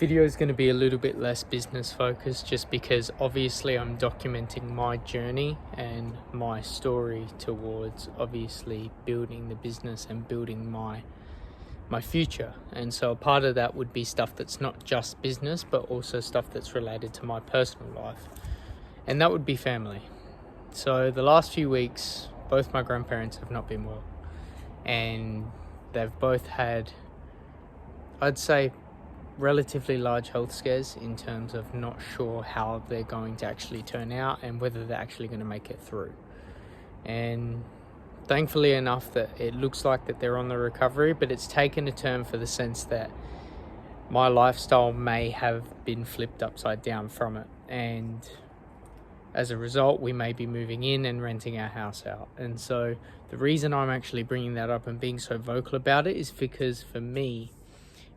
video is going to be a little bit less business focused, just because obviously I'm documenting my journey and my story towards obviously building the business and building my future. And so a part of that would be stuff that's not just business, but also stuff that's related to my personal life, and that would be family. So the last few weeks, both my grandparents have not been well, and they've both had, I'd say, relatively large health scares in terms of not sure how they're going to actually turn out and whether they're actually going to make it through. And thankfully enough that it looks like that they're on the recovery, but it's taken a turn for the sense that my lifestyle may have been flipped upside down from it, and as a result we may be moving in and renting our house out. And so the reason I'm actually bringing that up and being so vocal about it is because for me,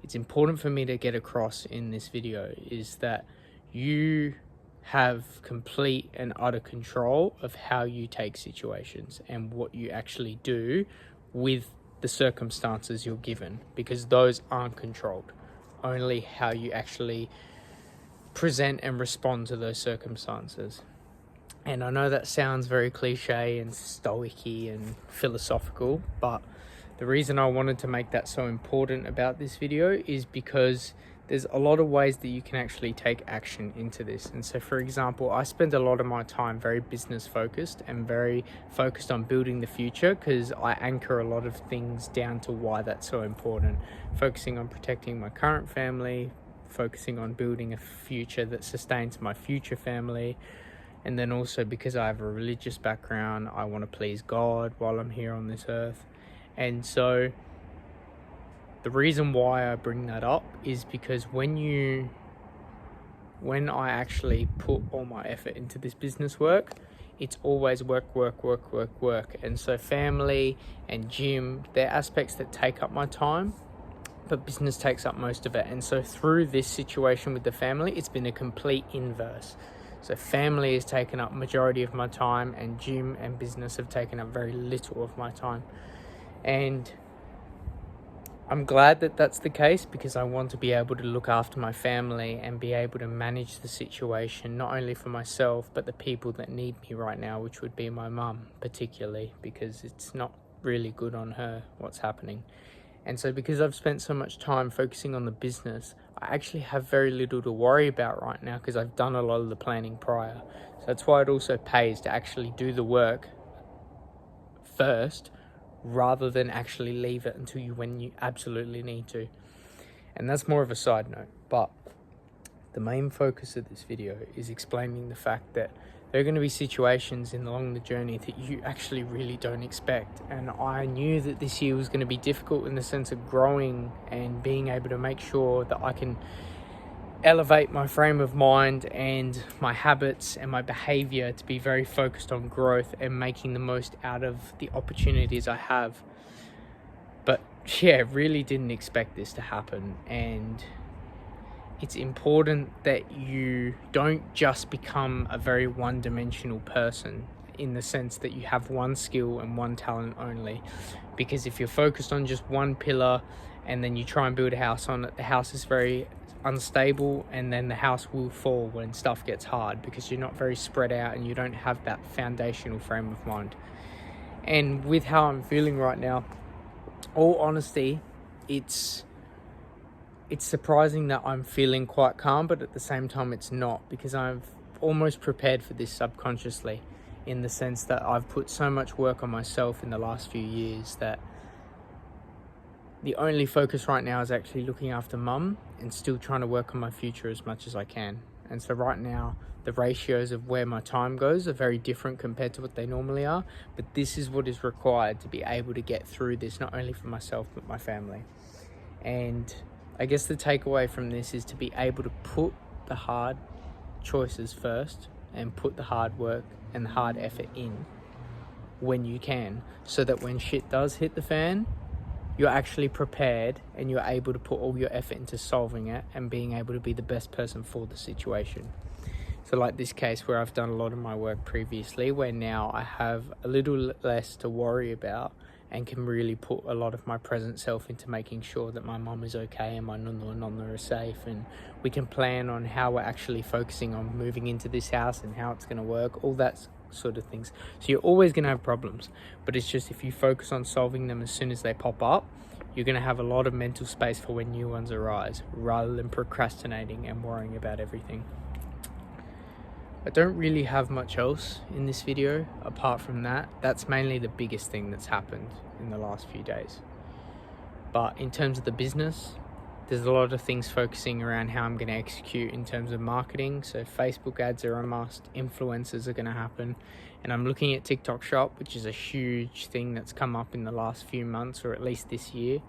it's important for me to get across in this video is that you have complete and utter control of how you take situations and what you actually do with the circumstances you're given, because those aren't controlled. Only how you actually present and respond to those circumstances. And I know that sounds very cliche and stoic-y and philosophical, but the reason I wanted to make that so important about this video is because there's a lot of ways that you can actually take action into this. And so, for example, I spend a lot of my time very business focused and very focused on building the future, because I anchor a lot of things down to why that's so important. Focusing on protecting my current family, focusing on building a future that sustains my future family. And then also because I have a religious background, I want to please God while I'm here on this earth. And so the reason why I bring that up is because when I actually put all my effort into this business work, it's always work. And so family and gym, they're aspects that take up my time, but business takes up most of it. And so through this situation with the family, it's been a complete inverse. So family has taken up majority of my time, and gym and business have taken up very little of my time. And I'm glad that that's the case, because I want to be able to look after my family and be able to manage the situation, not only for myself, but the people that need me right now, which would be my mum particularly, because it's not really good on her what's happening. And so because I've spent so much time focusing on the business, I actually have very little to worry about right now, because I've done a lot of the planning prior. So that's why it also pays to actually do the work first, rather than actually leave it until when you absolutely need to. And that's more of a side note, but the main focus of this video is explaining the fact that there are going to be situations along the journey that you actually really don't expect. And I knew that this year was going to be difficult in the sense of growing and being able to make sure that I can elevate my frame of mind and my habits and my behavior to be very focused on growth and making the most out of the opportunities I have. But yeah, really didn't expect this to happen. And it's important that you don't just become a very one-dimensional person, in the sense that you have one skill and one talent only. Because if you're focused on just one pillar and then you try and build a house on it, the house is very unstable, and then the house will fall when stuff gets hard, because you're not very spread out and you don't have that foundational frame of mind. And with how I'm feeling right now, all honesty, it's surprising that I'm feeling quite calm, but at the same time it's not, because I've almost prepared for this subconsciously, in the sense that I've put so much work on myself in the last few years that the only focus right now is actually looking after mum and still trying to work on my future as much as I can. And so right now, the ratios of where my time goes are very different compared to what they normally are. But this is what is required to be able to get through this, not only for myself, but my family. And I guess the takeaway from this is to be able to put the hard choices first and put the hard work and the hard effort in when you can, so that when shit does hit the fan, you're actually prepared and you're able to put all your effort into solving it and being able to be the best person for the situation. So like this case where I've done a lot of my work previously, where now I have a little less to worry about and can really put a lot of my present self into making sure that my mum is okay and my nonna and nonna are safe, and we can plan on how we're actually focusing on moving into this house and how it's going to work, all that sort of things. So you're always going to have problems, but it's just if you focus on solving them as soon as they pop up, you're going to have a lot of mental space for when new ones arise, rather than procrastinating and worrying about everything. I don't really have much else in this video apart from that. That's mainly the biggest thing that's happened in the last few days. But in terms of the business, there's a lot of things focusing around how I'm going to execute in terms of marketing. So Facebook ads are a must, influencers are going to happen, and I'm looking at TikTok Shop, which is a huge thing that's come up in the last few months, or at least this year.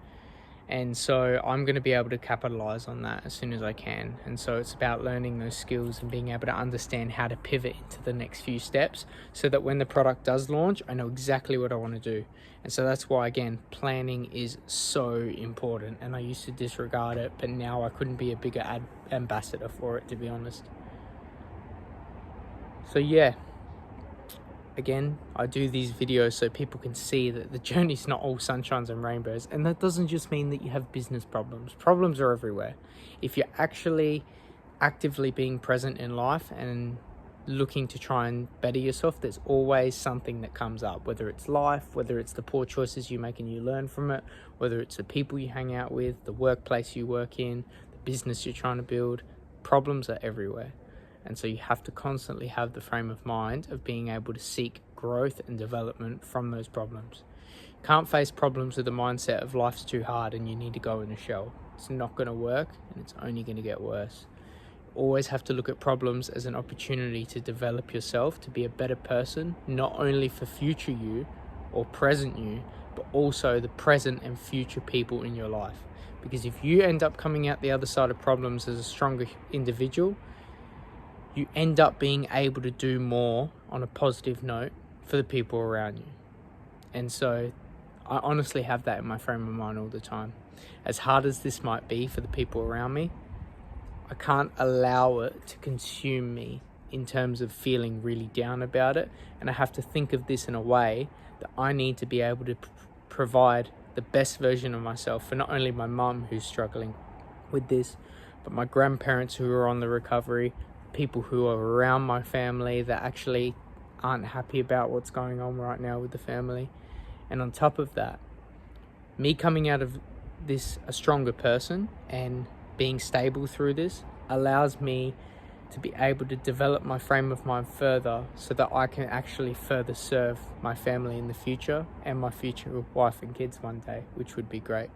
And so I'm going to be able to capitalize on that as soon as I can. And so it's about learning those skills and being able to understand how to pivot into the next few steps, so that when the product does launch, I know exactly what I want to do. And so that's why, again, planning is so important. And I used to disregard it, but now I couldn't be a bigger ambassador for it, to be honest. So yeah, again, I do these videos so people can see that the journey's not all sunshines and rainbows. And that doesn't just mean that you have business problems. Problems are everywhere. If you're actually actively being present in life and looking to try and better yourself, there's always something that comes up, whether it's life, whether it's the poor choices you make and you learn from it, whether it's the people you hang out with, the workplace you work in, the business you're trying to build. Problems are everywhere. And so you have to constantly have the frame of mind of being able to seek growth and development from those problems. You can't face problems with the mindset of life's too hard and you need to go in a shell. It's not going to work, and it's only going to get worse. You always have to look at problems as an opportunity to develop yourself, to be a better person, not only for future you or present you, but also the present and future people in your life. Because if you end up coming out the other side of problems as a stronger individual, you end up being able to do more on a positive note for the people around you. And so I honestly have that in my frame of mind all the time. As hard as this might be for the people around me, I can't allow it to consume me in terms of feeling really down about it. And I have to think of this in a way that I need to be able to provide the best version of myself for not only my mum, who's struggling with this, but my grandparents who are on the recovery, people who are around my family that actually aren't happy about what's going on right now with the family. And on top of that, me coming out of this a stronger person and being stable through this allows me to be able to develop my frame of mind further, so that I can actually further serve my family in the future and my future wife and kids one day, which would be great.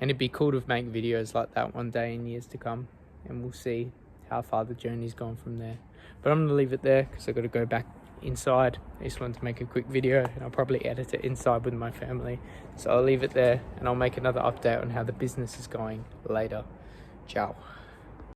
And it'd be cool to make videos like that one day in years to come, and we'll see how far the journey's gone from there. But I'm gonna leave it there because I've got to go back inside. I just wanted to make a quick video, and I'll probably edit it inside with my family. So I'll leave it there, and I'll make another update on how the business is going later. Ciao.